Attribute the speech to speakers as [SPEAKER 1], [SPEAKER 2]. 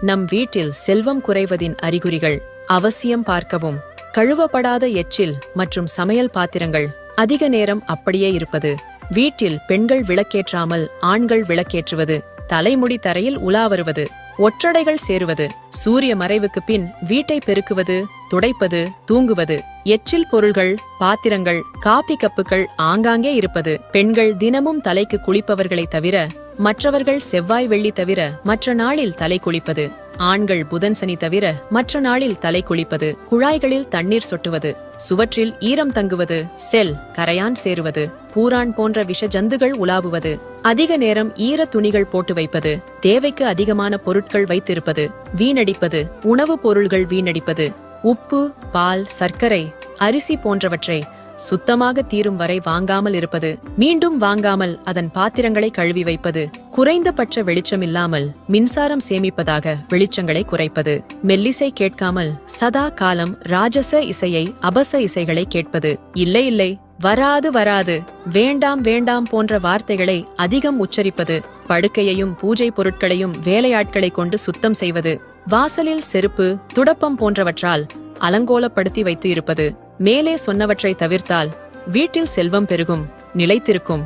[SPEAKER 1] நம் வீட்டில் செல்வம் குறைவதின் அறிகுறிகள். அவசியம் பார்க்கவும். கழுவப்படாத எச்சில் மற்றும் சமையல் பாத்திரங்கள் அதிக நேரம் அப்படியே இருப்பது. வீட்டில் பெண்கள் விளக்கேற்றாமல் ஆண்கள் விளக்கேற்றுவது. தலைமுடி தரையில் உலா வருவது. ஒற்றடைகள் சேருவது. சூரிய மறைவுக்கு பின் வீட்டை பெருக்குவது, துடைப்பது, தூங்குவது. எச்சில் பொருள்கள், பாத்திரங்கள், காபி கப்புகள் ஆங்காங்கே இருப்பது. பெண்கள் தினமும் தலைக்கு குளிப்பவர்களை தவிர மற்றவர்கள் செவ்வாய் வெள்ளி தவிர மற்ற நாளில் தலை குளிப்பது. ஆண்கள் புதன் சனி தவிர மற்ற நாளில் தலை குளிப்பது. குழாய்களில் தண்ணீர் சொட்டுவது. சுவற்றில் ஈரம் தங்குவது. செல் கரையான் சேருவது. பூரான் போன்ற விஷ ஜந்துகள் உலாவுவது. அதிக நேரம் ஈர துணிகள் போட்டு வைப்பது. தேவைக்கு அதிகமான பொருட்கள் வைத்திருப்பது. வீணடிப்பது. உணவுப் பொருள்கள் வீணடிப்பது. உப்பு, பால், சர்க்கரை, அரிசி போன்றவற்றை சுத்தமாக தீரும் வரை வாங்காமல் இருப்பது. மீண்டும் வாங்காமல் அதன் பாத்திரங்களை கழுவி வைப்பது. குறைந்தபட்ச வெளிச்சமில்லாமல் மின்சாரம் சேமிப்பதாக வெளிச்சங்களை குறைப்பது. மெல்லிசை கேட்காமல் சதா காலம் ராஜச இசையை, அபச இசைகளை கேட்பது. இல்லை இல்லை, வராது வராது, வேண்டாம் வேண்டாம் போன்ற வார்த்தைகளை அதிகம் உச்சரிப்பது. படுக்கையையும் பூஜை பொருட்களையும் வேலையாட்களை கொண்டு சுத்தம் செய்வது. வாசலில் செருப்பு, துடப்பம் போன்றவற்றால் அலங்கோலப்படுத்தி வைத்து இருப்பது. மேலே சொன்னவற்றை தவிர்த்தால் வீட்டில் செல்வம் பெருகும், நிலைத்திருக்கும்.